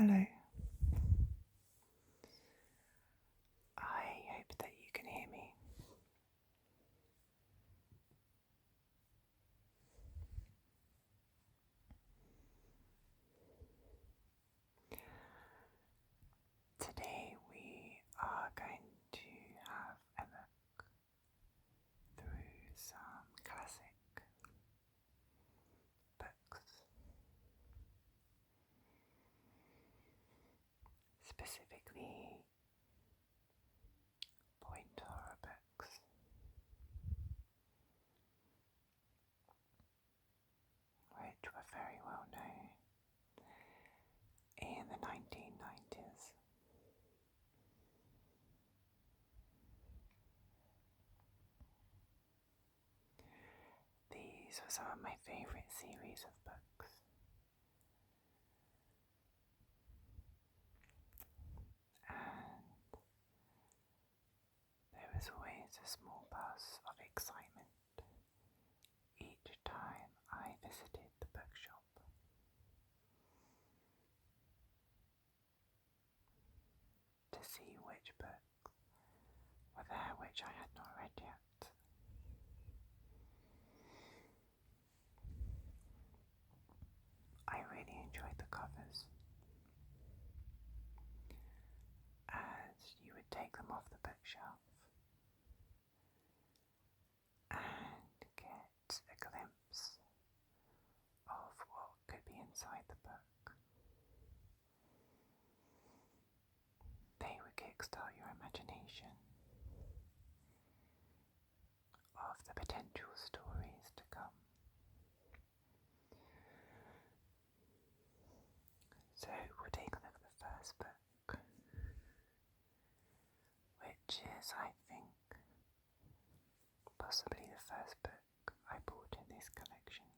Hello. I hope that you can hear me. Today we are going to have a look through some classic books, specifically point horror books, which were very well known in the 1990s. These were some of my favourite series of books. And there was always a small buzz of excitement each time I visited the bookshop. To see which books were there which I had not read yet. I really enjoyed the covers, as you would take them off the bookshelf and get a glimpse of what could be inside the book. They would kickstart your imagination of the potential stories to come. So we'll take a look at the first book, which is, I think, possibly the first book I bought in this collection,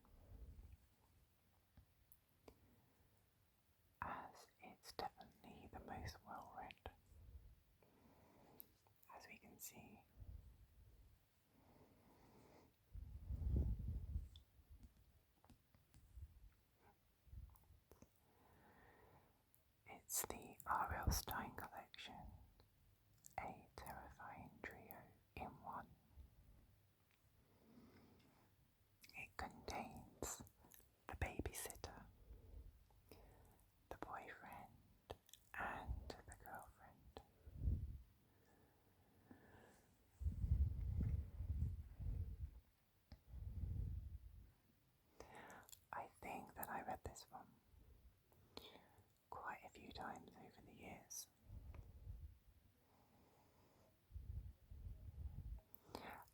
as it's definitely the most well read, as we can see. It's the RL Stein Collection, a terrifying trio in one. It contains the babysitter, the boyfriend, and the girlfriend. I think that I read this one quite a few times over the years.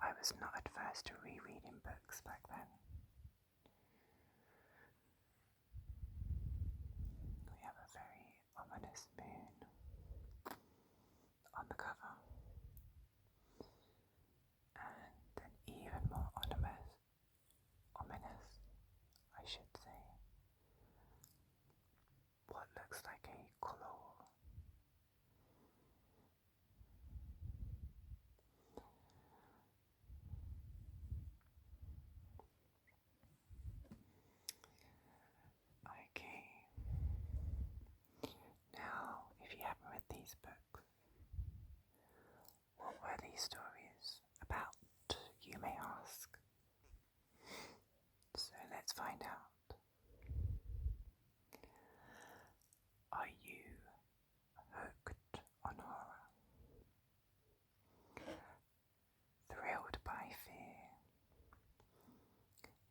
I was not adverse to rereading books back then. We have a very ominous moon on the cover, and an even more ominous, I should say, what looks like a claw. Okay, now if you haven't read these books, what were these stories about, you may ask? So let's find out. Are you hooked on horror? Thrilled by fear?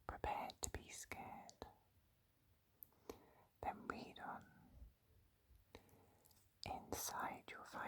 Prepared to be scared? Then read on. Inside you'll find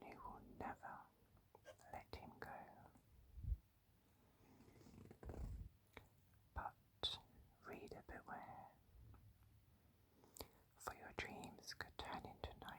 who will never let him go. But reader beware, for your dreams could turn into nightmares.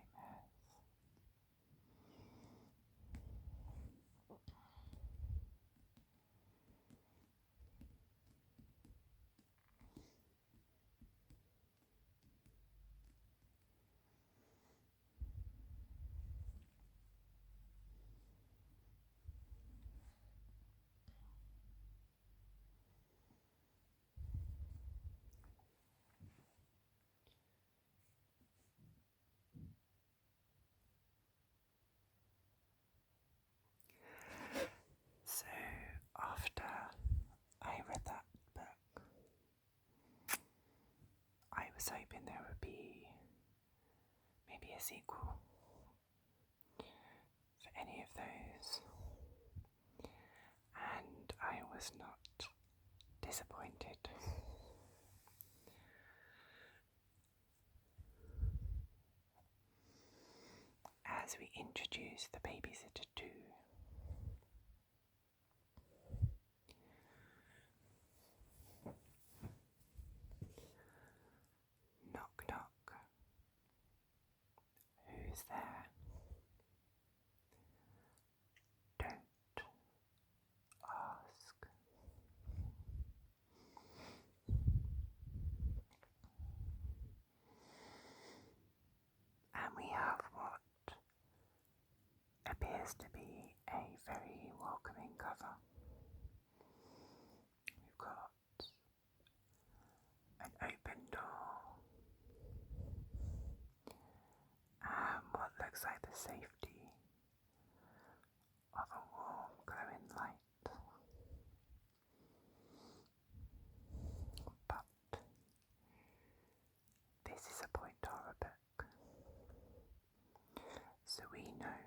So after I read that book, I was hoping there would be maybe a sequel for any of those, and I was not disappointed. As we introduce the babysitter too. Knock knock. Who's there? Don't ask. And we have what appears to be a very welcoming cover. We've got an open door and what looks like the safety of a warm glowing light. But this is a point horror book, so we know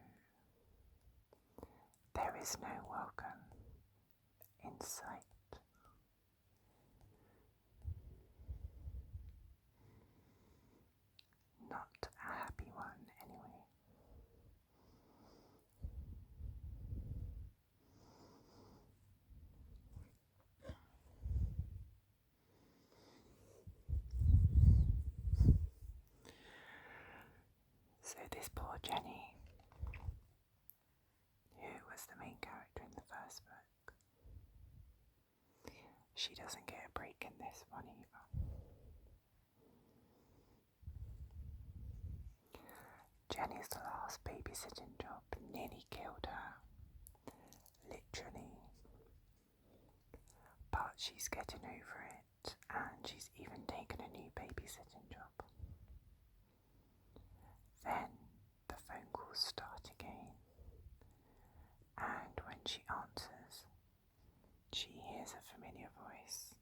there is no welcome in sight. Not a happy one, anyway. So this poor Jenny, who was the main character in the first book, she doesn't get a break in this one either. Jenny's last babysitting job nearly killed her, literally, but she's getting over it and she's even taken a new babysitting job. Then the phone calls start again, and when she answers, she hears a familiar voice.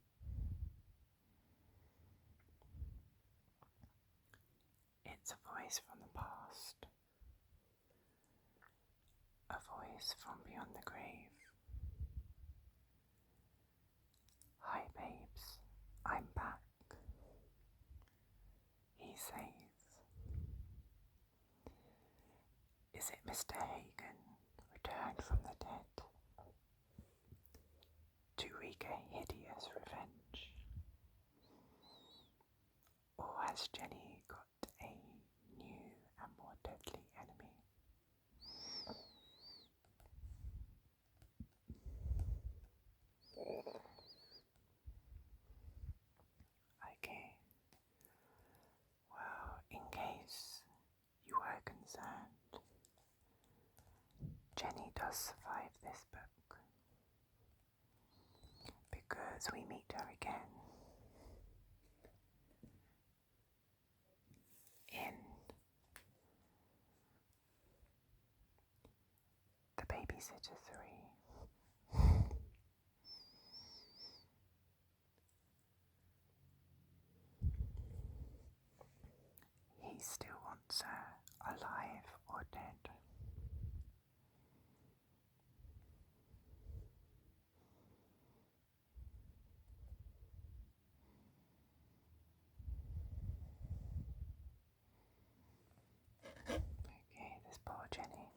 It's a voice from the past, a voice from beyond the grave. Hi babes, I'm back, he says. Is it Mr. Hagen, returned from the dead, to wreak a hideous revenge? Or has Jenny got a new and more deadly enemy? Okay, well, in case you were concerned, Jenny does survive this book, because we meet her again in The Babysitter 3. He still wants her, alive or dead. Okay, this poor Jenny.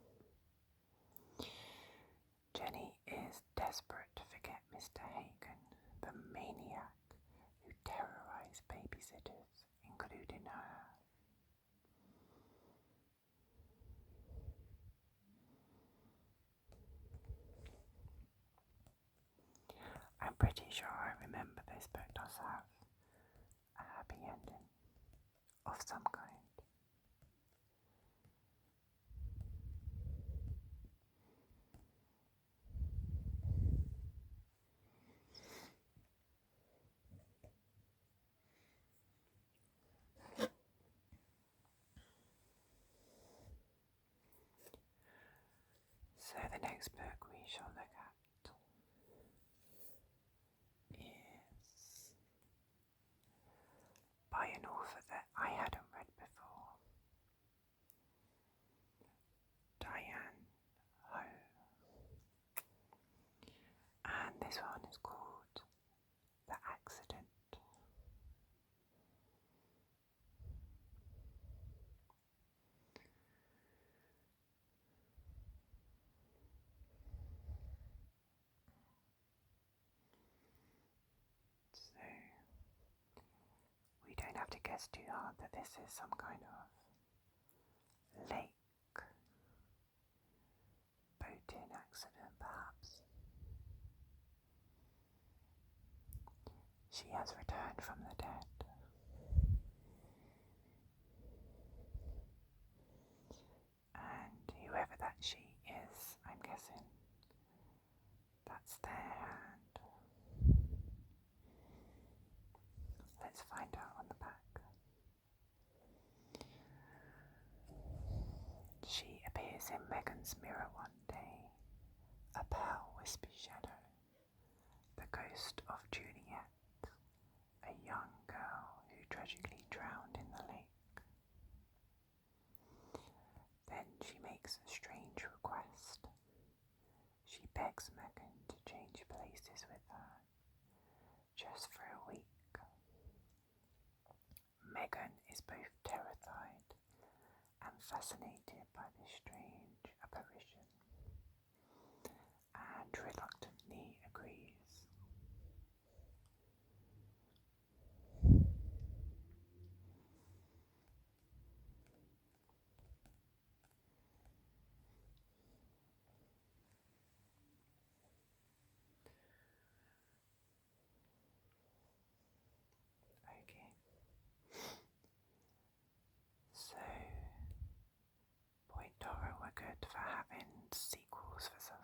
pretty sure I remember this book does have a happy ending of some kind. So the next book we shall look at is by an author that I hadn't read before, Diane Ho, and this one is called The Accident. So we don't have to guess too hard that this is some kind of lake boating accident, perhaps. She has returned from the dead. And whoever that she is, I'm guessing, that's their hand. Let's find out on the back. She appears in Megan's mirror one day, a pale wispy shadow, the ghost of Juliet, a young girl who tragically drowned in the lake. Then she makes a strange request. She begs Megan to change places with her, just for a week. Megan is both terrified and fascinated by this strange apparition, and reluctantly agrees. Okay. So, Point Dora were good for having sequels for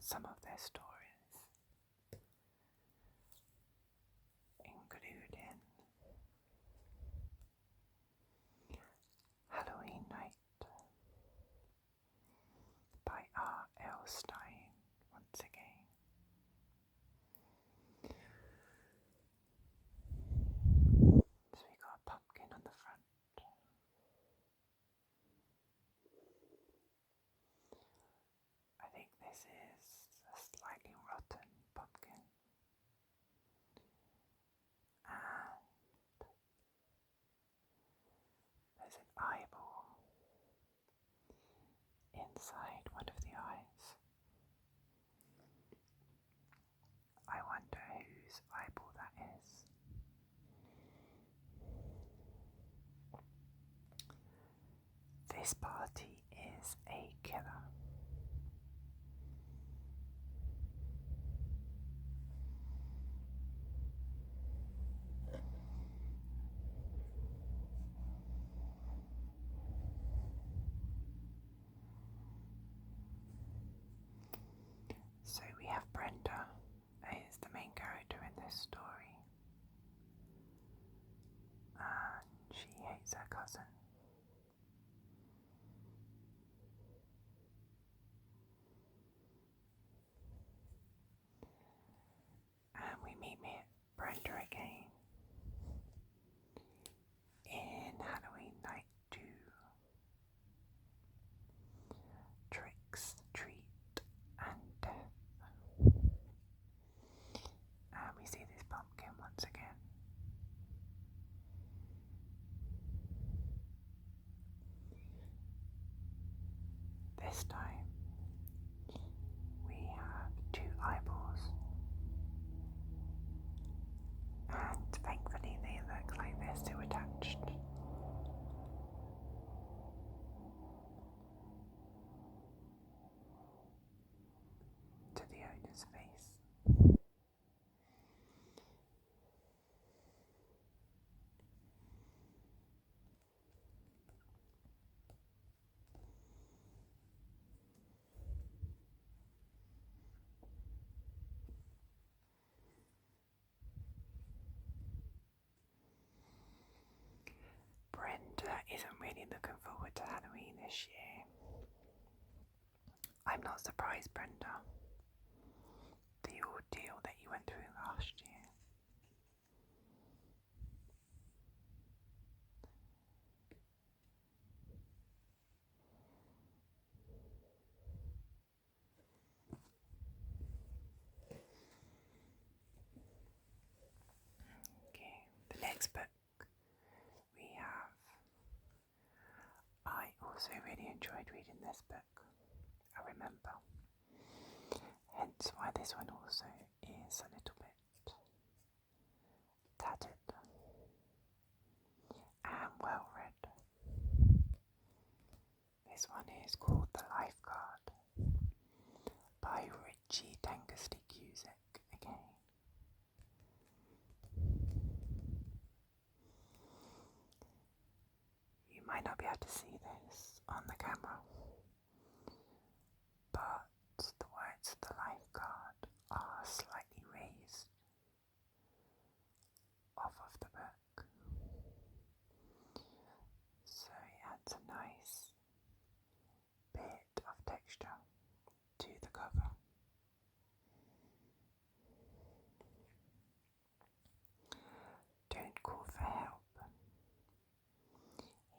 some of their stories, including Halloween Night by RL Stein once again. So we got a pumpkin on the front. I think this is a slightly rotten pumpkin. And there's an eyeball inside one of the eyes. I wonder whose eyeball that is. This party is a killer. So we have Brenda, who is the main character in this story, and she hates her cousin. And we meet Brenda again in Halloween Night 2, Tricks, Treat and Death. And we see this pumpkin once again. This time we have 2 eyeballs, and thankfully they look like they're still attached. To the owner's face. really looking forward to Halloween this year. I'm not surprised, Brenda. The ordeal that you went through last year. Okay, the next book we have. I also really enjoyed reading this book. I remember. Hence why this one also is a little bit tattered and well read. This one is called The Lifeguard by Richie Tankersley Cusick again. You might not be able to see this on the camera, but the words The Lifeguard are slightly raised off of the book, so it adds a nice bit of texture to the cover. Don't call for help.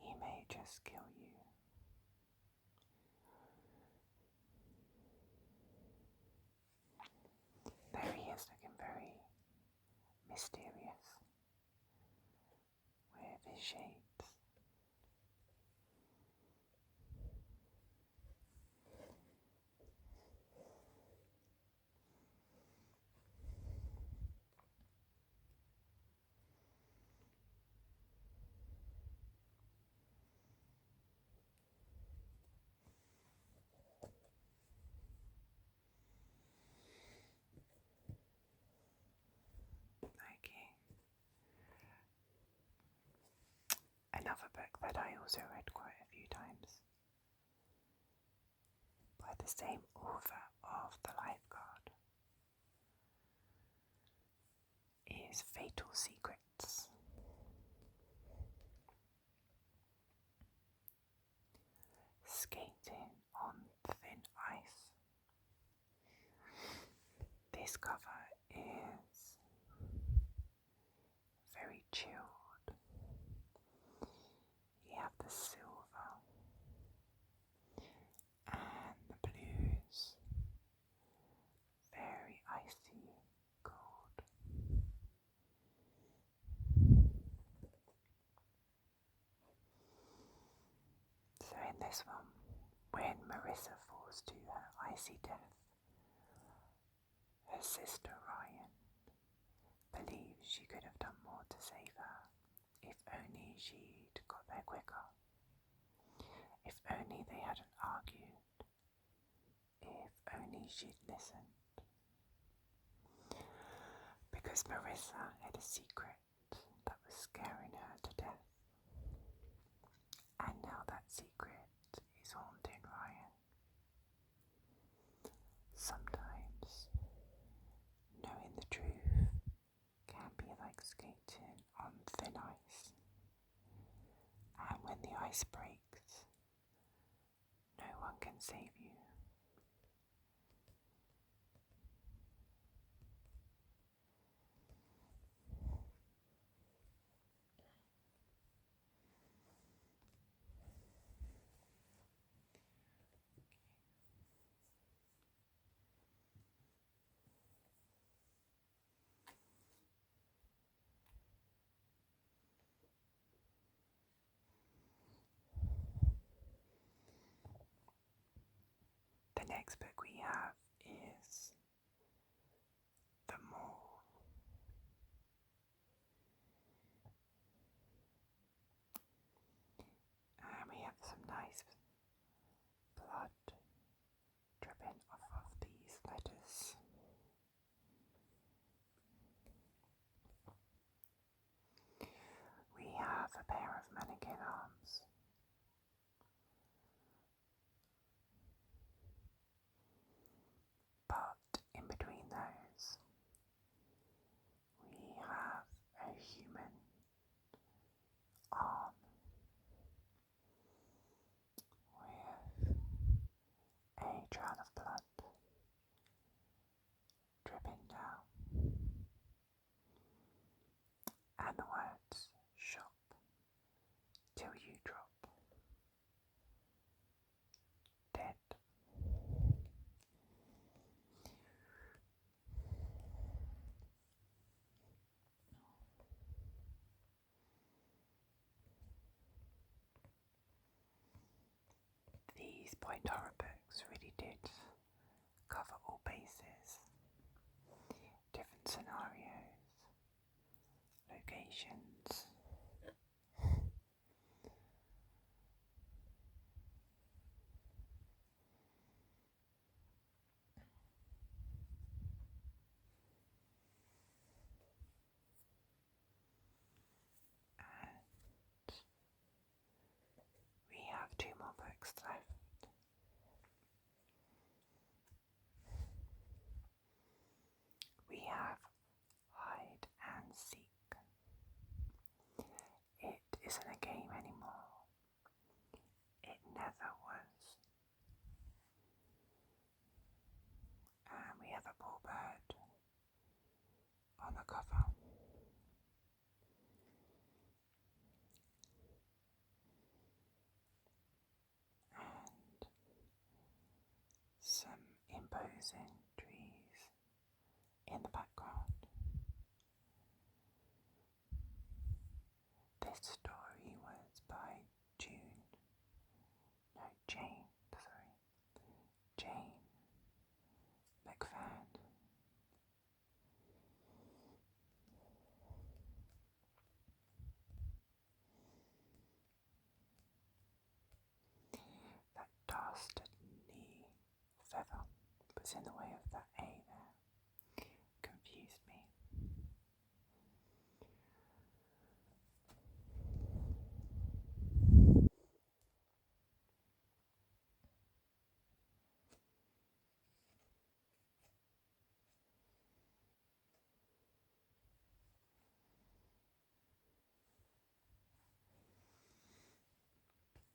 He may just kill you. There he is, looking very mysterious with his shades. Okay. Another book that I also read quite a few times by the same author of The Lifeguard is Fatal Secrets. Skating on Thin Ice. This cover is very chilled. You have the silver and the blues, very icy cold. So in this one, when Marissa falls to her icy death, her sister Ryan believes she could have done more to save her if only she'd got there quicker, if only they hadn't argued, if only she'd listened. Because Marissa had a secret that was scaring her to death, and now that secret is haunting Ryan. Sometimes knowing the truth can be like skating on thin ice, and when the ice breaks, no one can save you. The next book we have is The Mall. And we have some nice blood dripping off of these letters. We have a pair of mannequin arms. these point horror books really did cover all bases, different scenarios, locations. We have 2 more books left. We have Hide and Seek. It isn't a game anymore. It never was. And we have a bull bird on the cover. And some imposing trees in the background. This story was by Jane McFadden. That dastardly feather was in the way of that A there. Confused me.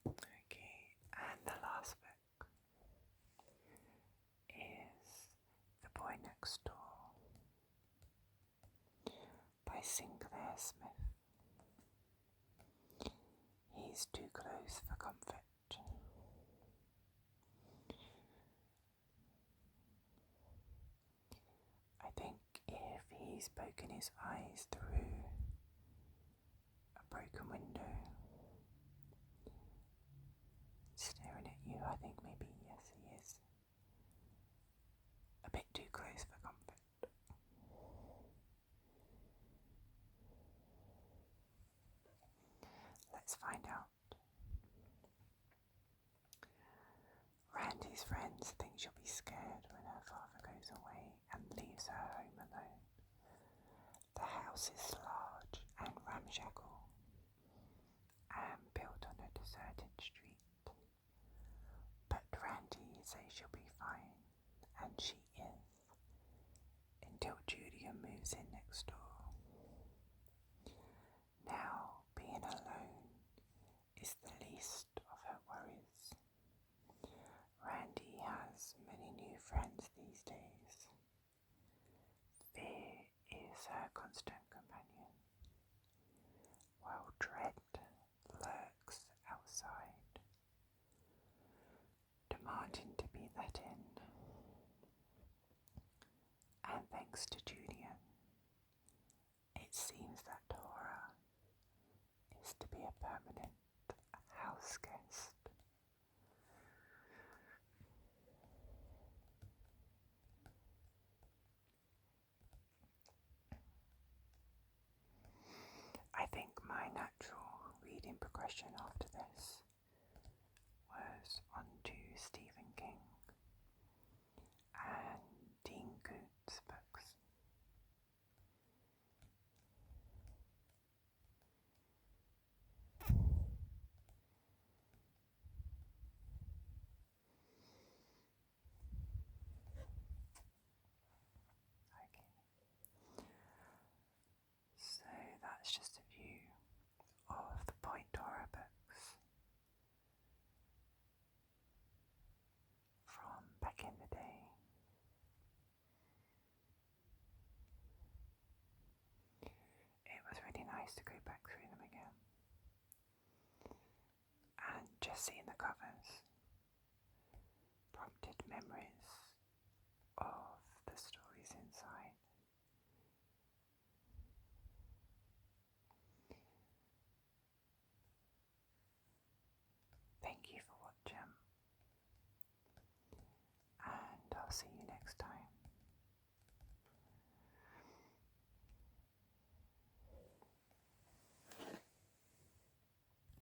Okay, and the last book is The Boy Next Door by Sinclair Smith. He's too close for comfort. I think if he's poking his eyes through a broken window, staring at you, I think maybe yes he is a bit too close for comfort. Let's find out. Randy's friends think she'll be scared when her father goes away and leaves her home alone. The house is large and ramshackle and built on a deserted street. But Randy says she'll be fine, and she is, until Julia moves in next door. Now, being alone is the least of her worries. Randy has many new friends these days. Fear is her constant companion, while dread lurks outside, demanding to be let in. And thanks to Julian, it seems that horror is to be a permanent house guest. I think my natural reading progression after this was onto Stephen King and Dean Koontz books. Okay. So that's just a view of the point horror books from back in the day. It was really nice to go back through them again. And just seeing the covers prompted memories